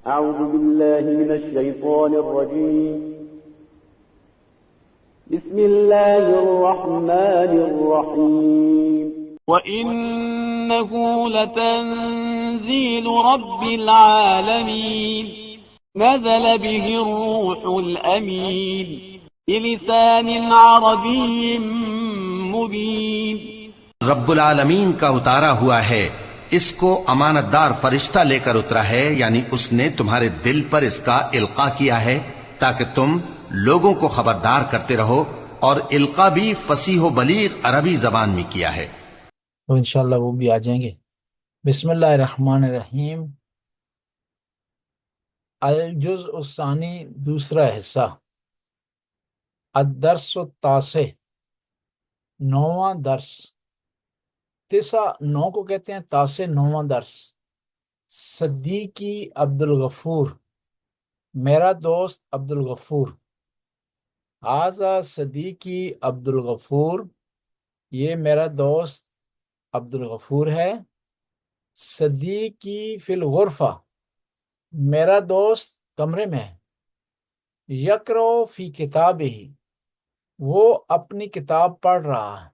أعوذ بالله من الشيطان الرجيم بسم الله الرحمن الرحيم وَإِنَّهُ لَتَنزِيلُ رَبِّ الْعَالَمِينَ نَزَلَ بِهِ الرُّوحُ الْأَمِينُ بِلِسَانٍ عَرَبِيٍّ مُبِينٍ رب العالمین کا اتارا ہوا ہے، اس کو امانت دار فرشتہ لے کر اترا ہے، یعنی اس نے تمہارے دل پر اس کا القاء کیا ہے تاکہ تم لوگوں کو خبردار کرتے رہو، اور القاء بھی فصیح و بلیغ عربی زبان میں کیا ہے۔ تو انشاءاللہ وہ بھی آ جائیں گے۔ بسم اللہ الرحمن الرحیم۔ الجزء الثانی، دوسرا حصہ، الدرس التاسع، نواں درس۔ تسع نو کو کہتے ہیں، تاسع نواں درس۔ صدیقی عبد الغفور، میرا دوست عبد الغفور۔ ھذا صدیقی عبد الغفور، یہ میرا دوست عبد الغفور ہے۔ صدیقی فی الغرفہ، میرا دوست کمرے میں ہے۔ یقرأ فی کتابہ، وہ اپنی کتاب پڑھ رہا ہے۔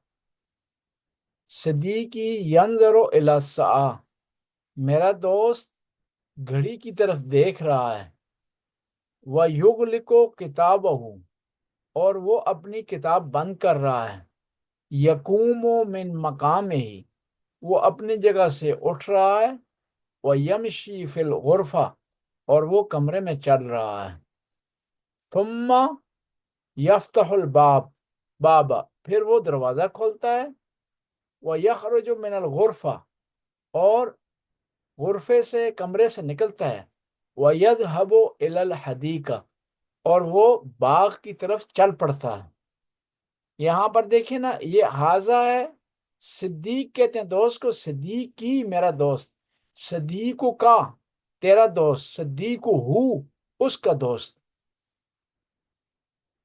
صدیقی ینظر الی الساعہ، میرا دوست گھڑی کی طرف دیکھ رہا ہے۔ وَیُغْلِقُ کتابہ، اور وہ اپنی کتاب بند کر رہا ہے۔ یقوم من مقامہ، وہ اپنی جگہ سے اٹھ رہا ہے۔ وَیَمْشِی فی الغرفہ، اور وہ کمرے میں چل رہا ہے۔ ثم یفتح الباب، پھر وہ دروازہ کھولتا ہے۔ وَیَخْرُجُ مِنَ الْغُرْفَةِ، اور غرفے سے، کمرے سے نکلتا ہے۔ وَیَذْهَبُ إِلَى الْحَدِیقَةِ، اور وہ باغ کی طرف چل پڑتا ہے۔ یہاں پر دیکھیں نا، یہ حاضہ ہے، صدیق کہتے ہیں دوست کو، صدیقی میرا دوست، صدیقو کا تیرا دوست، صدیقو ہو اس کا دوست۔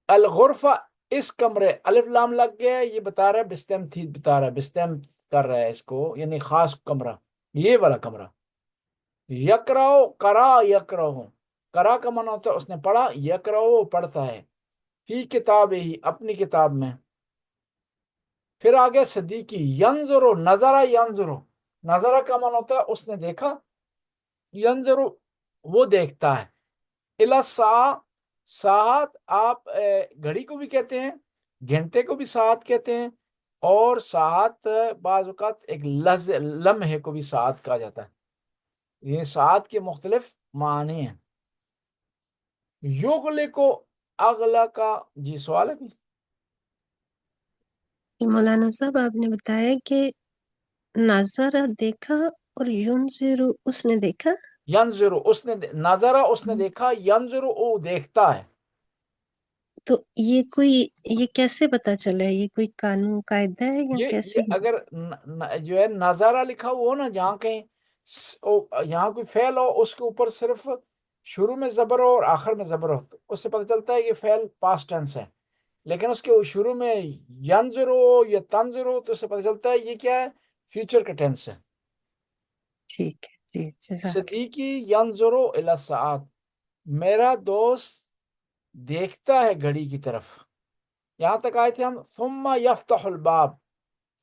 الغرفہ اس کمرے، الف لام لگ گیا ہے، یہ بتا رہا ہے بستم تھی، بتا رہا ہے بستم کر رہا ہے اس کو، یعنی خاص کمرہ، یہ والا کمرہ۔ یقرأ، قرأ یقرأ، قرأ کا معنی ہوتا ہے اس نے پڑھا، یقرأ وہ پڑھتا ہے، فی کتابہ اپنی کتاب میں۔ پھر آگے صدیقی ینظر، نظرہ ینظر، نظرہ کا معنی ہوتا ہے اس نے دیکھا، ینظر وہ دیکھتا ہے۔ الی الساعہ، ساعت آپ گھڑی کو بھی کہتے ہیں، گھنٹے کو بھی ساعت کہتے ہیں، اور ساعت بعض اوقات ایک لمحے کو بھی ساعت کہا جاتا ہے۔ یہ ساعت کے مختلف معنی ہیں۔ یغلق اغلق، جی سوال ہے؟ مولانا صاحب آپ نے بتایا کہ نظرہ دیکھا اور ینظر اس نے دیکھا، ینظر اس نے، نظرہ اس نے دیکھا، ینظر وہ دیکھتا ہے۔ تو یہ کیسے پتا چلا ہے؟ یہ کوئی قانون قاعدہ ہے یا یہ کیسے؟ اگر جو ہے نظارہ لکھا ہوا ہو نا، جہاں کہیں یہاں کوئی فعل ہو، اس کے اوپر صرف شروع میں زبر ہو اور آخر میں زبر ہو، اس سے پتہ چلتا ہے یہ فعل پاسٹ ٹینس ہے۔ لیکن اس کے شروع میں ینظر ہو یا تنظر ہو، تو اس سے پتہ چلتا ہے یہ کیا ہے، فیوچر کا ٹینس ہے۔ ٹھیک ہے جی، جزاک صدیقی ینظر الی الساعات، میرا دوست دیکھتا ہے گھڑی کی طرف۔ یہاں تک آئے تھے ہم۔ ثم یفتح الباب،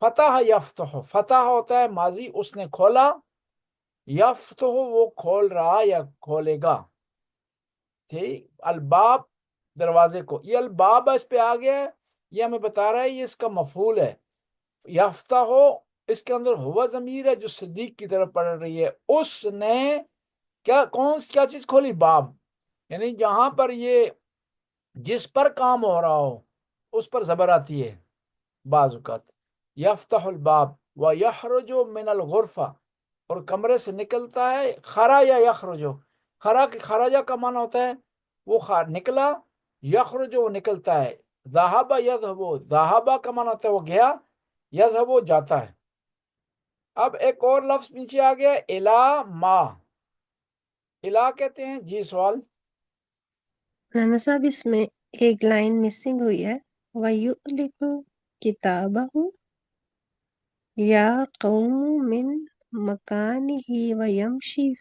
فتح یفتح، فتح ہوتا ہے ماضی، اس نے کھولا، یفتح وہ کھول رہا یا کھولے گا، ٹھیک، الباب دروازے کو۔ یہ الباب اس پہ آ گیا ہے، یہ ہمیں بتا رہا ہے یہ اس کا مفعول ہے۔ یفتح ہو، اس کے اندر ہوا ضمیر ہے جو صدیق کی طرف پڑھ رہی ہے۔ اس نے کیا چیز کھولی؟ باب، یعنی جہاں پر یہ جس پر کام ہو رہا ہو اس پر زبر آتی ہے بعض اوقات۔ یفتح الباب ویخرج من الغرفہ، اور کمرے سے نکلتا ہے۔ خرا یا یخرج، خراجہ کا معنی ہوتا ہے وہ نکلا، یخرج وہ نکلتا ہے۔ ذہب یذہب، ذہب کا معنی ہوتا ہے وہ گیا، یذہب وہ جاتا ہے۔ اب ایک اور لفظ نیچے آ گیا، الا ما، الا کہتے ہیں، جی سوال۔ مولانا صاحب اس میں ایک لائن مسنگ ہوئی ہے، وَيُغْلِقُ کتابہ یا قوم من مکانہ ویمشی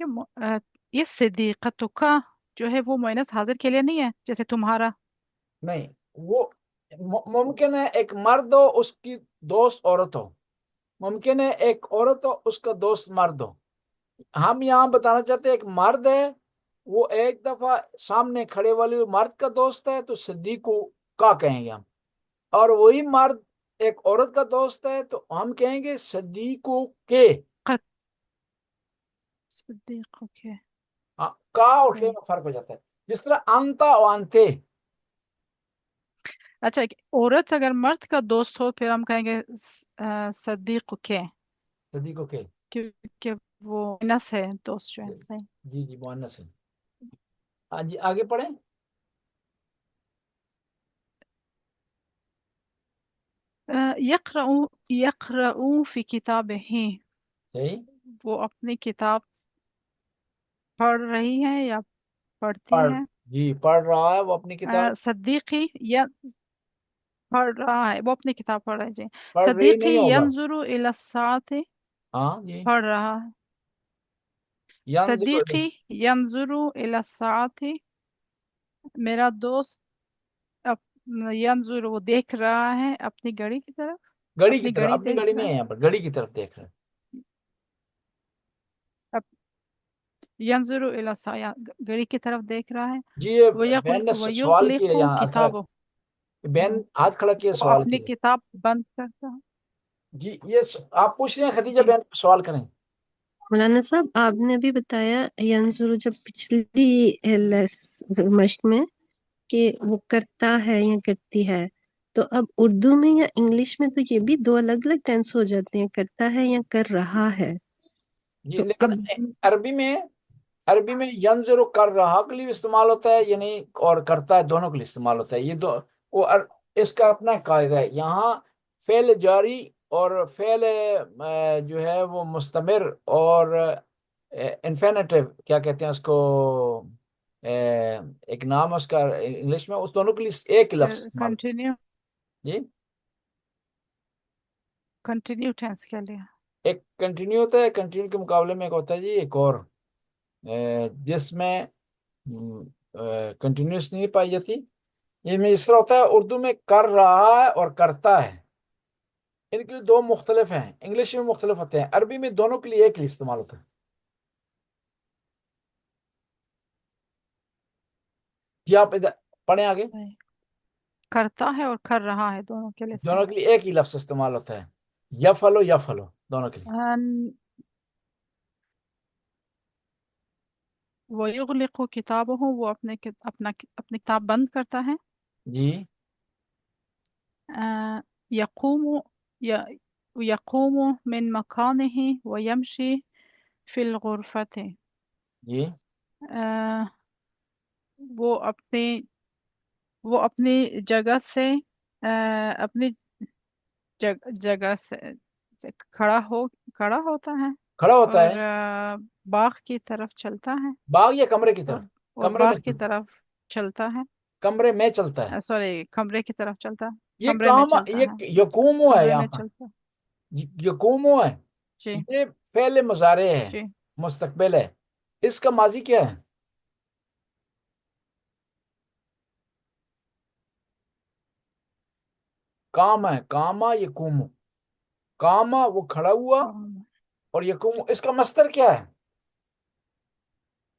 یہ صدیقتو کا جو ہے وہ مؤنث حاضر کے لیے نہیں ہے جیسے تمہارا؟ نہیں، وہ ممکن ہے ایک مرد ہو اس کی دوست عورت ہو، ممکن ہے ایک عورت ہو اس کا دوست مرد ہو. ہم یہاں بتانا چاہتے ہیں ایک مرد ہے، وہ ایک دفعہ سامنے کھڑے والے مرد کا دوست ہے تو صدیق کا کہیں گے ہم، اور وہی مرد ایک عورت کا دوست ہے تو ہم کہیں گے صدیق کے. صدیق کے. ہاں، کا اور کے میں فرق ہو جاتا ہے، جس طرح انتا اور انتے. اچھا، ایک عورت اگر مرد کا دوست ہو پھر ہم کہیں گے صدیق کے، صدیق کے. کیونکہ وہ مؤنث ہے دوست جو ہے. صحیح. جی جی، مؤنث ہے. ہاں جی، آگے پڑھیں. یقرؤ فی کتابہ، صحیح. وہ اپنی کتاب پڑھ رہی ہے یا پڑھتی پڑھ، ہے. جی پڑھ رہا ہے وہ اپنی کتاب. صدیقی یا پڑھ رہا ہے، وہ اپنی کتاب پڑھ رہا ہے. جی. پڑھ رہی صدیقی نہیں ہوگا. ینظر الی الساعۃ، ہاں جی. پڑھ رہا ہے. ینظر صدیقی ینظر الی الساعۃ، میرا دوست ینظر وہ دیکھ رہا ہے اپنی گھڑی کی طرف. گھڑی کی اپنی طرف، گھڑی اپنی دیکھ گھڑی رہا نہیں ہے. ہے، یہاں پر گھڑی کی طرف دیکھ رہے ہیں. ینظر الی الساعۃ، گھڑی کی طرف دیکھ رہا ہے. جی یہ بہن نے سوال وَيُغْلِقُ کیا یہاں کتابہ، بہن ہاتھ کھڑا کیا وہ سوال اپنی کیا. کتاب بند کرتا ہے. جی یہ آپ پوچھ رہے ہیں خدیجہ جی. بہن سوال کریں. مولانا صاحب آپ نے بھی بتایا ینظر جب پچھلی مشق میں کہ وہ کرتا ہے یا کرتی ہے، تو اب اردو میں یا انگلش میں تو یہ بھی دو الگ الگ ٹینس ہو جاتے ہیں، کرتا ہے یا کر رہا ہے. جی تو لیکن اب عربی میں ینظر کر رہا کے لیے استعمال ہوتا ہے، یعنی اور کرتا ہے دونوں کے لیے استعمال ہوتا ہے. یہ دو اس کا اپنا قاعدہ ہے. یہاں فعل جاری اور فعل جو ہے وہ مستمر اور انفینیٹیو کیا کہتے ہیں اس کو، ایک نام ہے اس کا انگلش میں، اس دونوں کے لیے ایک لفظ استعمال. کنٹینیو جی کنٹینیو ٹینس کے لیے. ایک کنٹینیو ہوتا ہے، کنٹینیو کے مقابلے میں ایک ہوتا ہے جی ایک اور جس میں کنٹینیوس نہیں پائی جاتی. یہ میں اس طرح ہوتا ہے اردو میں کر رہا ہے اور کرتا ہے، ان کے لیے دو مختلف ہیں. انگلش میں مختلف ہوتے ہیں، عربی میں دونوں کے لیے ایک لیے استعمال ہوتا ہے. جی آپ ادھر پڑھیں آگے. کرتا ہے اور کر رہا ہے دونوں کے لیے. دونوں کے لیے ایک ہی لفظ استعمال ہوتا ہے، یفعلو یفعلو دونوں کے لیے. وَيُغْلِقُ کتابہ، وہ اپنی کتاب بند کرتا ہے. جی یقوم یقوم من مکانہ ویمشی فی الغرفۃ، جی وہ اپنی جگہ سے اپنی جگہ سے کھڑا ہوتا ہے کھڑا ہوتا اور ہے. باغ کی طرف چلتا ہے. باغ یا کمرے کی طرف؟ اور کمرے باغ میں کی طرف چلتا ہے. کمرے میں چلتا ہے. سوری، کمرے کی طرف چلتا ہے. یہ کمرے میں کام چلتا یہ ہے. یقومو ہے کمرے یہاں میں پر. چلتا ہے. یقومو ہے، جی یہ فعل مضارع ہے، جی. مستقبل ہے. اس کا ماضی کیا ہے؟ کام ہے، کاما یقومو. کاما وہ کھڑا ہوا اور یقومو اس کا مصدر کیا ہے؟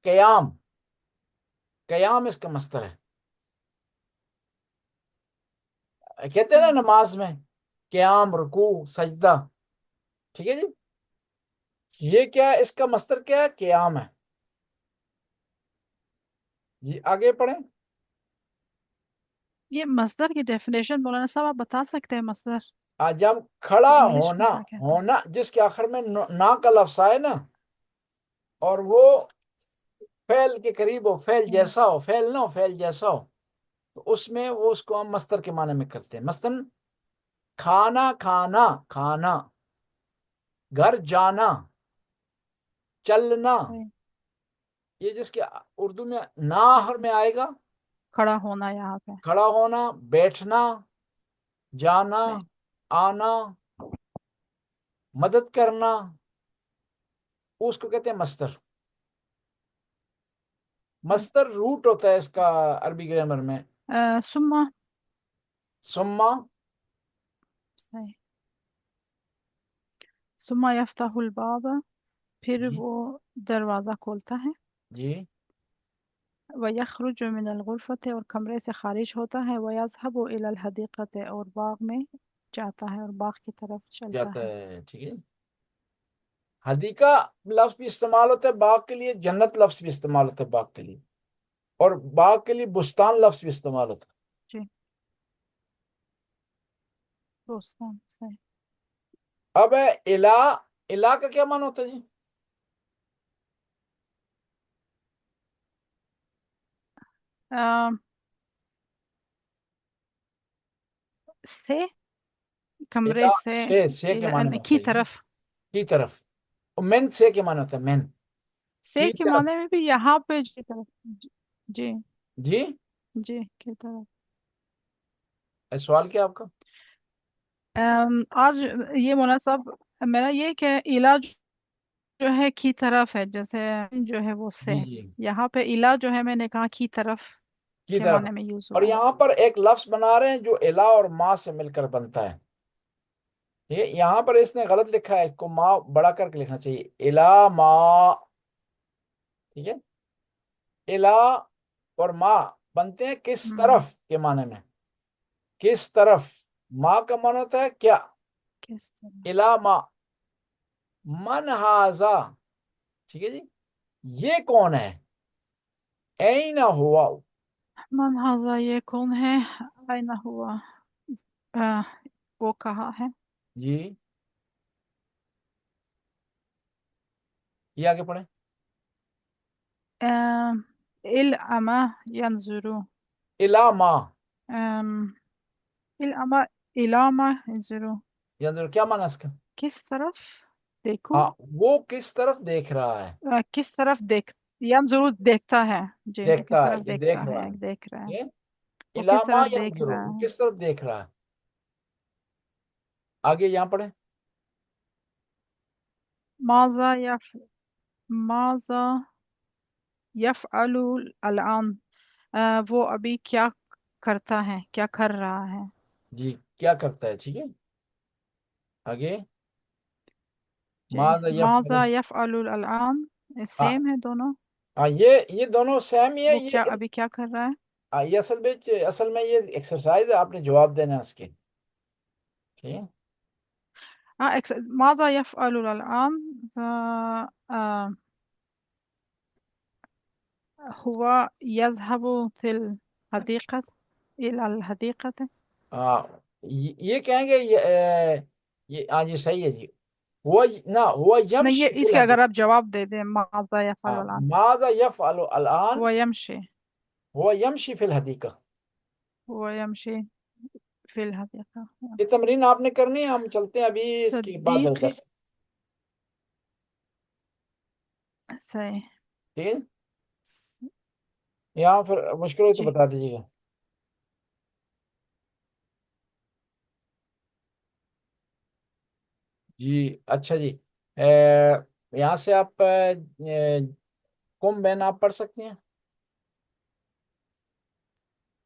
قیام. قیام اس کا مصدر ہے. کہتے ہیں نا نماز میں قیام، رکوع، سجدہ. ٹھیک ہے جی. یہ کیا ہے؟ اس کا مصدر کیا ہے؟ قیام ہے. جی آگے پڑھیں. یہ مصدر کی ڈیفینیشن مولانا صاحب آپ بتا سکتے ہیں؟ مصدر جب اس کو کھڑا انگلش میں ہونا، کیا کہتے ہیں؟ جس کے آخر میں نا کا لفظ آئے نا، اور وہ فعل کے قریب ہو، فعل جیسا ہو، فعل نہ ہو، فعل جیسا ہو، تو اس میں وہ اس کو ہم مصدر کے معنی میں کرتے ہیں. مثلاً کھانا کھانا، کھانا. گھر جانا، چلنا. صحیح. یہ جس کے اردو میں نا آخر میں آئے گا، کھڑا ہونا یہاں پہ. کھڑا ہونا، بیٹھنا، جانا، صحیح. آنا، مدد کرنا، اس کو کہتے ہیں مصدر. مصدر روٹ ہوتا ہے اس کا عربی گرامر میں. ثم ثم صحیح. ثم يفتح الباب پھر جی وہ دروازہ کھولتا ہے. جی وَيَخْرُجُ مِنَ الْغُرْفَةِ اور کمرے سے خارج ہوتا ہے. وَيَذْهَبُ إِلَى الْحَدِيقَةِ اور باغ میں جاتا ہے اور باغ کی طرف چلتا جاتا ہے. ہے. ٹھیک ہے. حدیقہ لفظ بھی استعمال ہوتا ہے باغ کے لیے, جنت لفظ بھی استعمال ہوتا ہے باغ کے لیے, اور باغ کے لیے بستان لفظ بھی استعمال ہوتا ہے. جی بستان صحیح. اب ہے الہ کا کیا معنی ہوتا ہے جی؟ سے کمرے الہ سے سے کے معنی میں ہوتا کی ہے طرف. کی طرف. اور من سے کے معنی ہوتا ہے من سے کی کے طرف. معنی میں بھی یہاں پہ کی طرف. جی جی جی کی طرف. سوال کیا آپ کا؟ آج یہ مناسب میرا یہ کہ علاج جو ہے کی طرف ہے, جیسے جو ہے وہ سے. جی جی یہاں پہ الہ جو ہے میں نے کہا کی طرف کی کے طرف. معنی میں یوز اور ہوا ہے. یہاں پر ایک لفظ بنا رہے ہیں جو الہ اور ما سے مل کر بنتا ہے. یہاں پر اس نے غلط لکھا ہے, اس کو ما بڑا کر کے لکھنا چاہیے, الہ ما. ٹھیک ہے. الہ اور ما بنتے ہیں کس طرف کے معنی میں. کس طرف. ما کا معنی ہوتا ہے کیا. کس طرح. الہ ما. من ہاذا. ٹھیک ہے جی. یہ کون ہے. این ہوا. من ہاذا یہ کون ہے. آئینہ ہوا وہ کہا ہے. جی یہ آگے پڑھیں. العما ینظرو. الہ ما. العما العما ینظرو یعنی کیا معنی ہے اس کا؟ کس طرف دیکھو. ہاں وہ کس طرف دیکھ رہا ہے. کس طرف دیکھ ینظرو دیکھتا ہے. جی کس دیکھتا ہے, طرف یہ دیکھتا دیکھ رہا ہے ہے. دیکھ رہا ہے. یہ وہ الہ کس ما طرف دیکھ ینظر, رہا وہ ہے. کس طرف دیکھ رہا ہے. آگے یہاں پڑھیں. ماذا یفعل الان وہ ابھی کیا کرتا ہے, کیا کر رہا ہے. جی کیا کرتا ہے. ٹھیک ہے. آگے جی ماذا ماذا یفعل. یفعل الان ہاں سیم ہے دونوں. یہ دونوں سیم ہی ہے. وہ کیا ابھی کیا کر رہا ہے. یہ اصل میں یہ ایکسرسائز ہے, آپ نے جواب دینا ہے اس کے. ٹھیک ہے. ماذا يفعل الآن هو يذهب في الحديقة إلى الحديقة. یہ کہیں گے ہاں جی صحیح ہے جی. وہ نہیں یمشی یہ فی اس کے اگر الحدیقہ. آپ جواب دے دیں ماذا يفعل الآن. ماذا یفعل الان. هو يمشي. هو یمشی فی الحدیقہ. هو يمشي في الحديقة. یہ تمرین آپ نے کرنی ہے, ہم چلتے ہیں ابھی اس کے بعد صديقي درس. صحیح. ٹھیک ہے. یہاں پھر مشکل ہوئی تو جی بتا دیجیے گا. جی اچھا جی. یہاں سے آپ کم بین آپ پڑھ سکتی ہیں.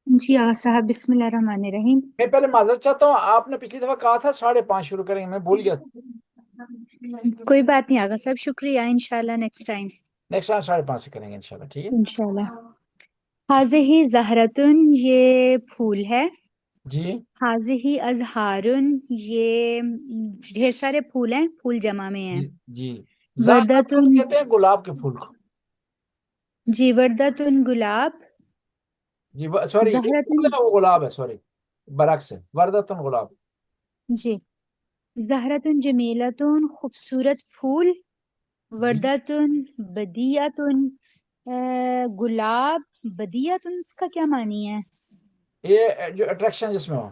جی آغا صاحب بسم اللہ الرحمن الرحیم. میں پہلے معذرت چاہتا ہوں, آپ نے پچھلی دفعہ کہا تھا 5:30 شروع کریں گے, میں بھول گیا. کوئی بات نہیں آغا صاحب, شکریہ, انشاءاللہ نیکسٹ ٹائم. نیکسٹ ٹائم 5:30 سے کریں گے انشاءاللہ. ٹھیک ہے. انشاءاللہ. حاضہ زہرتن یہ پھول ہے. جی حاضہ ازہارن یہ ڈھیر سارے پھول ہیں, پھول جمع میں ہیں. جی جی. وردتن زعفران کہتے ہیں گلاب کے پھول کو. جی وردتن گلاب. جی سوری, یہ زہرتن پھول ہے وہ گلاب ہے, سوری برعکس ہے, وردتن گلاب. جی زہرتن جمیلتن خوبصورت پھول. جی وردتن بدیعتن گلاب. بدیعتن اس کا کیا معنی ہے؟ یہ جو اٹریکشن جس میں ہو.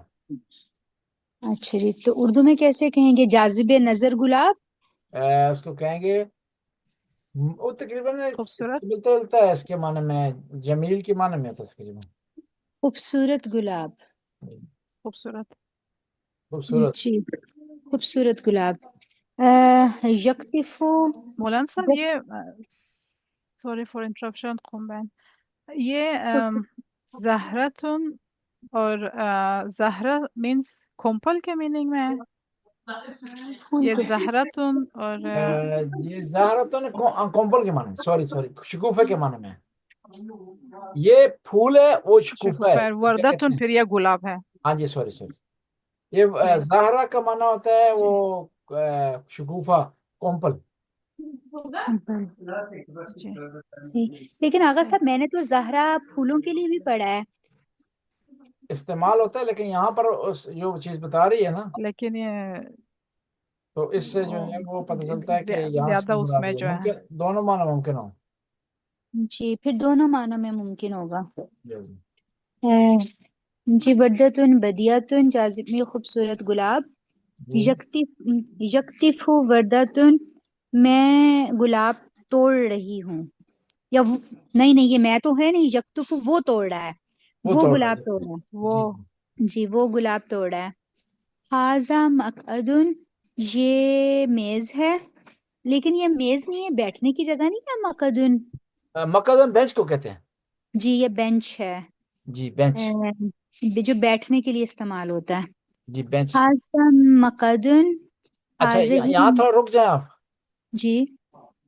اچھا جی, تو اردو میں کیسے کہیں گے؟ جاذب نظر گلاب. اس کو کہیں گے وہ تقریباً خوبصورت ملتا جلتا ہے اس کے معنی میں, جمیل کے معنی میں ہوتا ہے تقریباً. خوبصورت گلاب. خوبصورت. خوبصورت. جی خوبصورت گلاب. یکتفو. مولانا صاحب یہ سوری فار انٹرپشن قم بین یہ زہرتن اور زہرہ مینس کمپل کے میننگ میں ہے، یہ زہرتن اور یہ زہرتن کمپل کے معنی میں، سوری شکوفہ کے معنی میں، یہ پھول ہے وہ شکوفہ ہے، شکوفہ، وردتن پھر یہ گلاب ہے. ہاں جی سوری یہ زہرہ کا معنی ہوتا ہے وہ شکوفہ کمپل. جی لیکن آغا صاحب میں نے تو زہرا پھولوں کے لیے بھی پڑھا ہے. استعمال ہوتا ہے لیکن یہاں پر جو چیز بتا رہی ہے نا لیکن یہ تو اس سے جو ہے وہ پتہ چلتا ہے کہ یہاں زیادہ سے اس مراد میں ہے، جو ہے ممکن دونوں معنی ممکن ہو. جی پھر دونوں معنوں میں ممکن ہوگا. جی جی بدتن بدیاتن جاذب میں خوبصورت گلاب. جی یکتف وردتن میں گلاب توڑ رہی ہوں، یا نہیں یہ میں تو ہے نہیں، یکتف وہ توڑ رہا ہے، وہ توڑ گلاب رہا توڑ رہا ہے. وہ جی وہ گلاب توڑ رہا ہے. حاذا مقعدن یہ میز ہے، لیکن یہ میز نہیں ہے، بیٹھنے کی جگہ نہیں ہے. مقعدن مقدم بینچ کو کہتے ہیں. جی یہ بینچ ہے، جی بینچ. جو بیٹھنے کے لیے استعمال ہوتا ہے. جی بینچ. حاذا مقعدن اچھا حاضر یہاں تھوڑا رک جائیں آپ. جی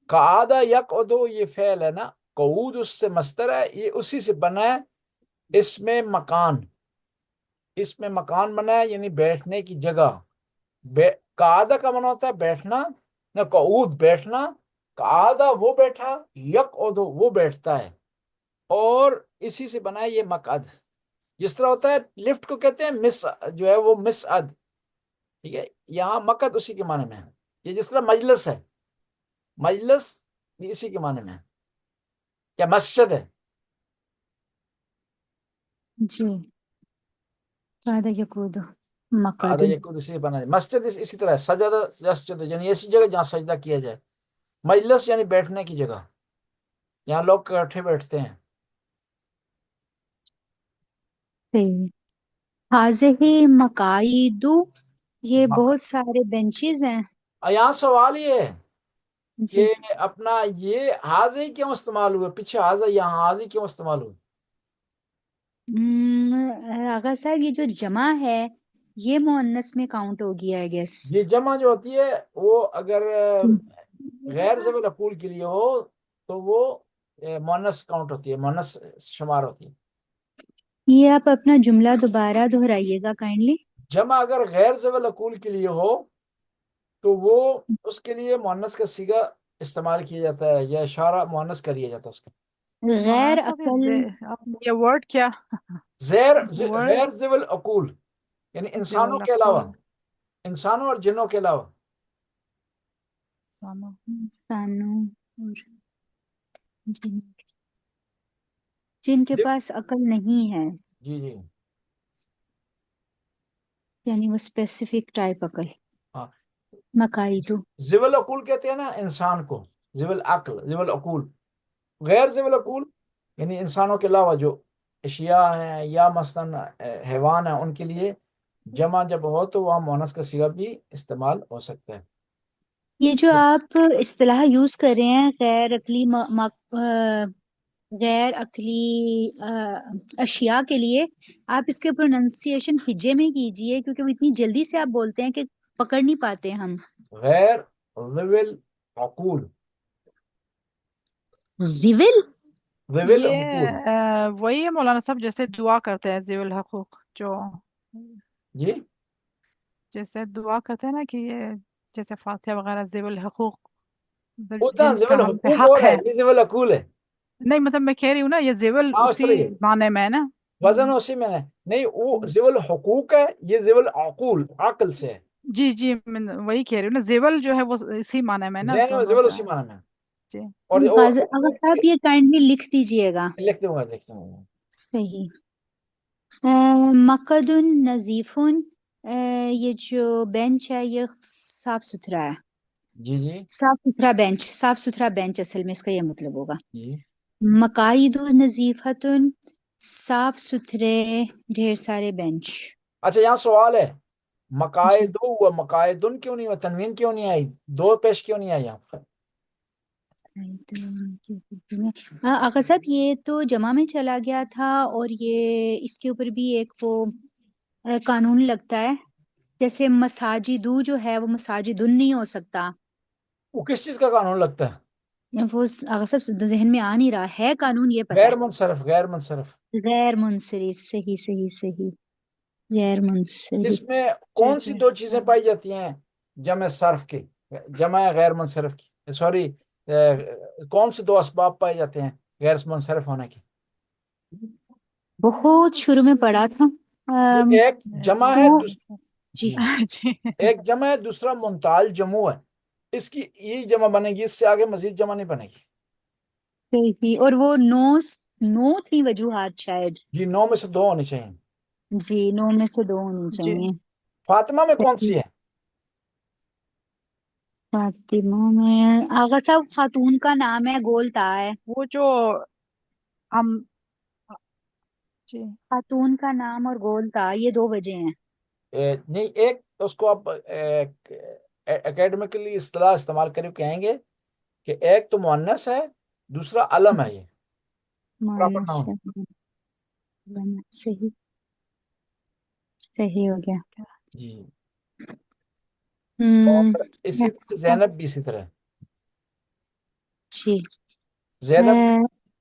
قعدہ یقعدو یہ فعل ہے نا، قعود اس سے مصدر ہے، یہ اسی سے بنا ہے. اس میں مکان بنا ہے یعنی بیٹھنے کی جگہ. قعدہ کا معنی ہوتا ہے بیٹھنا، نہ قعود بیٹھنا. قعدہ وہ بیٹھا، یقعدو وہ بیٹھتا ہے، اور اسی سے بنا ہے یہ مقعد. جس طرح ہوتا ہے لفٹ کو کہتے ہیں مس، جو ہے وہ مسعد، ٹھیک ہے. یہاں مقعد اسی کے معنی میں ہے. یہ جس طرح مجلس ہے، مجلس بھی اسی کے معنی میں ہے. کیا مسجد ہے؟ جی قعدہ یقعد آدھا مقعدن. یہ خود اسی بنا ہے. مسجد اسی طرح ہے، سجدہ یسجد یعنی ایسی جگہ جہاں سجدہ کیا جائے. مجلس یعنی بیٹھنے کی جگہ، یہاں لوگ اکٹھے بیٹھتے ہیں. حاضہ مقاعد یہ بہت سارے بینچز ہیں. یہاں سوال یہ ہے جی کہ اپنا یہ حاضی کیوں استعمال ہوئے، پیچھے حاضہ یہاں حاضی کیوں استعمال ہوئے؟ آغا صاحب یہ جو جمع ہے یہ مؤنث میں کاؤنٹ ہو گیا ہے گیس. یہ جمع جو ہوتی ہے وہ اگر غیر ذوی العقول کے لیے ہو تو وہ مؤنث کاؤنٹ ہوتی ہے، مؤنث شمار ہوتی ہے. یہ آپ اپنا جملہ دوبارہ دہرائیے گا کائنڈلی. جمع اگر غیر ذوی العقول کے لیے ہو تو وہ اس کے لیے مؤنث کا صیغہ استعمال کیا جاتا ہے، یا اشارہ مؤنث کر لیا جاتا ہے اس کا. غیر مولانا صاحب عقل یہ ورڈ کیا غیر ذوی العقول یعنی انسانوں کے علاوہ، انسانوں اور جنوں کے علاوہ. انسانوں اور جن کے پاس عقل نہیں ہے، جی جی یعنی وہ اسپیسیفک ٹائپ عقل. ہاں مقاعد ذوی العقول کہتے ہیں نا انسان کو، ذوی العقل ذوی العقول. غیر ذوی العقول یعنی انسانوں کے علاوہ جو اشیاء ہیں یا مثلا حیوان ہیں، ان کے لیے جمع جب ہو تو وہاں مؤنث کا صیغہ بھی استعمال ہو سکتا ہے. یہ جو آپ اصطلاح یوز کر رہے ہیں غیر عقلی اشیاء کے لیے، آپ اس کے پروننسیشن ہجے میں کیجئے، کیونکہ وہ اتنی جلدی سے آپ بولتے ہیں کہ پکڑ نہیں پاتے ہم. غیر ذوی العقول، زیول ذوی یہ العقول. وہی ہے مولانا صاحب جیسے دعا کرتے ہیں ذوی الحقوق، جو جی جیسے دعا کرتے ہیں نا کہ یہ جیسے فاتحہ وغیرہ ذوی الحقوق ذوی جن کا ہم پہ الحقوق حق اور ہے، ہے. یہ ذوی العقول ہے. نہیں مطلب میں کہہ رہی ہوں نا یہ ذیول ہاں اسی صحیح ہے، معنی میں ہے نا. وزن اسی میں نہیں، وہ ذوی الحقوق ہے، یہ ذوی العقول عقل سے ہے. جی میں وہی کہہ رہی ہوں نا، ذیول جو ہے وہ اسی معنی میں ہے نا ذہن میں دونوں ذوی کا. اسی معنی میں. جی اور اگر آپ یہ کائنڈلی لکھ دیجئے گا. لکھ دوں گا. صحیح. مقعد نظیف، یہ جو بینچ ہے یہ صاف ستھرا ہے. جی جی صاف ستھرا بینچ اصل میں اس کا یہ مطلب ہوگا. جی مقاعد نظیفۃ صاف ستھرے ڈھیر سارے بینچ. اچھا یہاں سوال ہے، جی مقاعد و مقاعدن کیوں نہیں ہوا، تنوین کیوں نہیں آئی، دو پیش کیوں نہیں آئی یہاں پر؟ آغا صاحب یہ تو جمع میں چلا گیا تھا، اور یہ اس کے اوپر بھی ایک وہ قانون لگتا ہے، جیسے مساجدو جو ہے وہ مساجدن نہیں ہو سکتا. وہ کس چیز کا قانون لگتا ہے؟ وہ آغا صاحب ذہن میں آ نہیں رہا ہے قانون، یہ پتہ غیر ہے. منصرف، غیر منصرف. غیر منصرف، صحیح صحیح صحیح، غیر منصرف. اس میں کون سی دو چیزیں پائی جاتی ہیں جمع صرف کی، جمع غیر منصرف کی، سوری، کون سے دو اسباب پائے جاتے ہیں غیر منصرف ہونے کے؟ بہت شروع میں پڑھا تھا. ایک جمع ہے، دو. جی جی ایک جمع ہے، دوسرا منتعل جمع ہے. اس کی یہ جمع بنے گی، اس سے آگے مزید جمع نہیں بنے گی. صحیح. اور وہ نو تھی وجوہات شاید. جی 9 میں سے 2 ہونی چاہیے. جی 9 میں سے 2 ہونی جی چاہیے. فاطمہ میں کون سی ہے؟ فاطمہ میں آغا صاحب خاتون کا نام ہے، گول تا ہے. وہ جو ہم جی خاتون کا نام اور گول تا، یہ 2 وجہ ہیں. نہیں، ایک اس کو آپ اکیڈمکلی اصطلاح استعمال کریں، کہیں گے کہ ایک تو مؤنث ہے، دوسرا علم ہے. یہ پراپر مانس ناؤن. صحیح صحیح ہو گیا. جی. ہم، اور اسی طرح زینب بھی اسی طرح. جی. زینب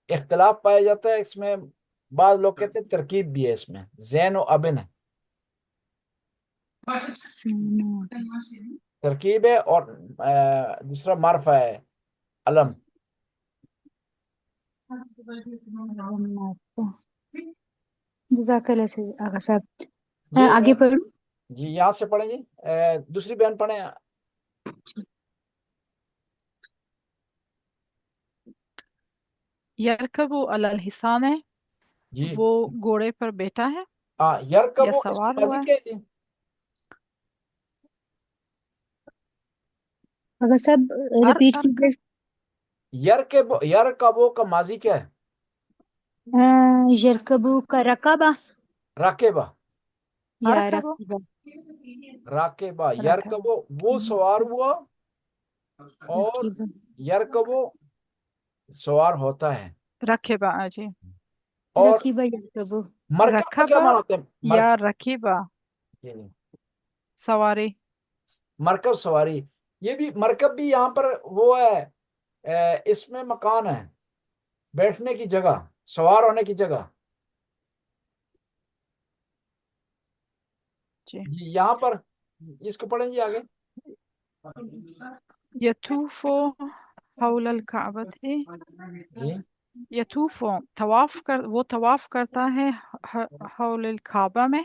اختلاف پایا جاتا ہے اس میں. بعض لوگ کہتے ہیں ترکیب بھی ہے اس میں، زین و ابن ہے، ترکیب ہے، اور دوسرا معرفہ ہے، علم. جزاک اللہ خیر آغا صاحب. یہ آگے پڑھوں. جی یہاں سے پڑھیں جی. دوسری بہن پڑھیں. یرکبو علی الحصان ہے، جی وہ گھوڑے پر بیٹھا ہے ہاں، یرکب یا اس سوار کی ماضی ہوا ہے. کیا ہے جی؟ آغا صاحب ریپیٹ کیجیے. یرکبو کا ماضی کیا ہے؟ یرکبو کا رکبہ راکبہ. یا ارکبو رکبہ. راکبہ، رکبو یرکبو وہ سوار ہوا، اور رکبہ. یرکبو سوار ہوتا ہے. رکبہ جی. اور رکبہ یرکبو. مرکب کا کیا رکبہ معنی ہوتا ہے؟ یا رکبہ مرکب، سواری. مرکب سواری. یہ بھی مرکب بھی یہاں پر وہ ہے، اس میں مکان ہے، بیٹھنے کی جگہ، سوار ہونے کی جگہ. جی جی یہاں پر اس کو پڑھیں جی آگے. یطوفو حول الکعبہ تھی. جی یطوفو وہ طواف کرتا ہے حول الکعبہ میں.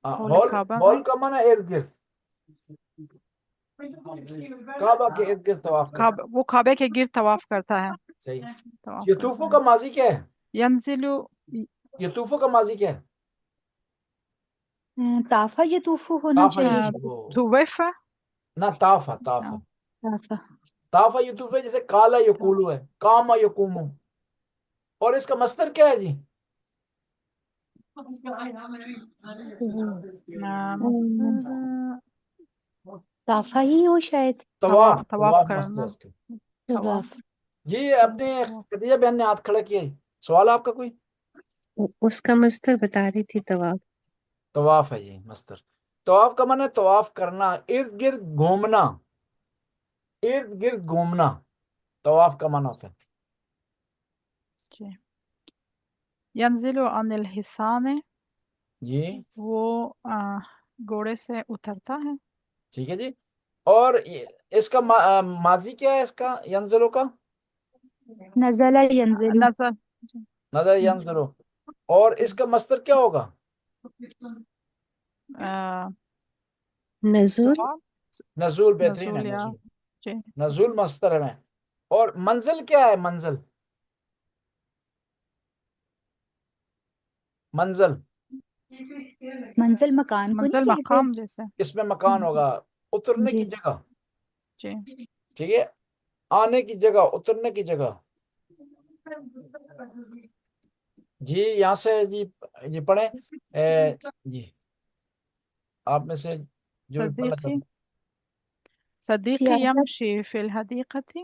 حول ہول الکعبہ ہول میں کا معنی ارد گرد، کعبہ کے ارد گرد طواف کرتا. وہ کعبے کے گرد طواف کرتا ہے. صحیح. طواف یطوفو کرتا کا ہے. ماضی کیا ہے؟ ینزلو یطوفو کا ماضی کیا ہے؟ طافہ یطوفو ہونا طافہ چاہیے. طویفہ. نہ، طافہ طافہ طافہ. طافہ یطوفو جیسے کالا یقولو ہے، کاما یقومو. اور اس کا مصدر کیا ہے جی؟ طافہ ہی ہو شاید. طواف. طواف طواف کرنا. مصدر اس کے. طواف. جی اپنے خدیجہ بہن نے ہاتھ کھڑا کیا ہے. سوال آپ کا کوئی؟ اس کا مصدر بتا رہی تھی طواف. طواف ہے جی مصدر. طواف کا معنی ہے طواف کرنا، ارد گرد گھومنا، ارد گرد گھومنا طواف کا معنی ہوتا ہے. جی. ینزلو عن الحصان، جی وہ گھوڑے سے اترتا ہے. ٹھیک ہے جی. اور اس کا ماضی کیا ہے اس کا ینزلو کا؟ نزلہ ینزلو. نظر. نظر ینزلو. اور اس کا مصدر کیا ہوگا؟ نزول. سوال. نزول. بہترین ہے نزول یا نزول. جی. نزول مصدر ہے. اور منزل کیا ہے؟ منزل، منزل منزل مکان کو منزل نہیں کہتے. مقام جیسے. اس میں مکان ہوگا، اترنے جی. کی جگہ. جی. ٹھیک ہے، آنے کی جگہ، اترنے کی جگہ. جی یہاں سے جی یہ پڑھیں. جی آپ میں سے جو بھی پڑھنا صدیقی چاہتے جی صدیقی آغا صاحب. یمشی فی الحدیقة.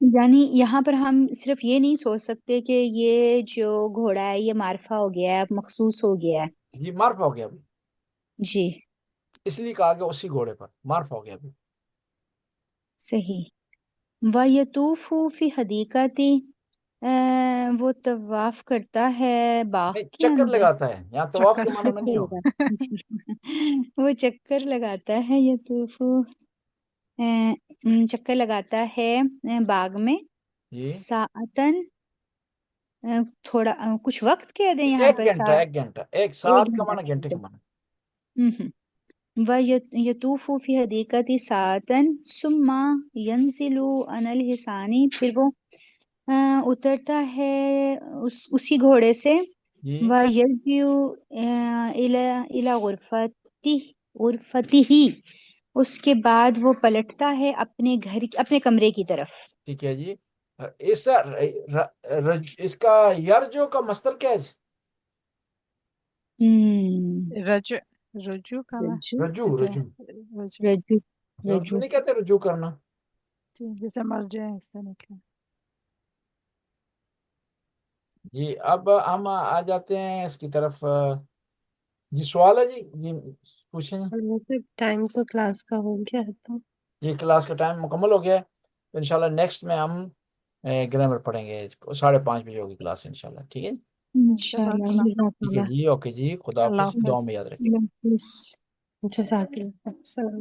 یعنی یہاں پر ہم صرف یہ نہیں سوچ سکتے کہ یہ جو گھوڑا ہے یہ معرفہ ہو گیا ہے، مخصوص ہو گیا ہے. جی معرف ہو گیا ابھی، جی اس لیے کہا کہ اسی گھوڑے پر معرف ہو گیا ابھی. صحیح. وَيَطُوفُ فِي حَدِيقَةٍ وہ طواف کرتا ہے باغ نہیں، کے چکر اندر. لگاتا ہے، یہاں طواف کے معنی میں چکر نہیں ہوگا. لگاتا جی وہ چکر لگاتا ہے. یطوف چکر لگاتا ہے باغ میں. جی ساعتن تھوڑا کچھ وقت کہہ دیں یہاں ایک پر. گھنٹہ، ایک گھنٹہ، ایک ایک ساتھ کا گھنٹہ معنی گھنٹے کا معنی. وَيَطُوفُ فِي حَدِيقَةِ سَاعَةً ثُمَّ يَنزِلُ عَنَ الْحِصَانِ پھر وہ اترتا ہے اسی گھوڑے سے. جی وَيَرْجِعُ إِلَى غرفته اس کے بعد وہ پلٹتا ہے اپنے اپنے کمرے کی طرف. ٹھیک ہے جی. اس کا یرجو کا مصدر کیا ہے؟ رجوع، رجوع کا نا رجوع، رجوع. رجوع اردو نہیں کہتے رجوع کرنا. جیسے مرجع ہے اس طرح کا. جی اب ہم آ جاتے ہیں اس کی طرف. جی سوال ہے جی، جی پوچھیں. اور ویسے ٹائم تو کلاس کا ہو گیا ہے تو یہ کلاس کا ٹائم مکمل ہو گیا ہے. تو انشاءاللہ نیکسٹ میں ہم گرامر پڑھیں گے. 5:30 بجے ہوگی کلاس انشاءاللہ. ٹھیک ہے، جزاک اللہ. ٹھیک ہے جی. اوکے جی، خدا اللہ حافظ. دعا حافظ. میں یاد رکھیں. جزاک اللہ. السلام.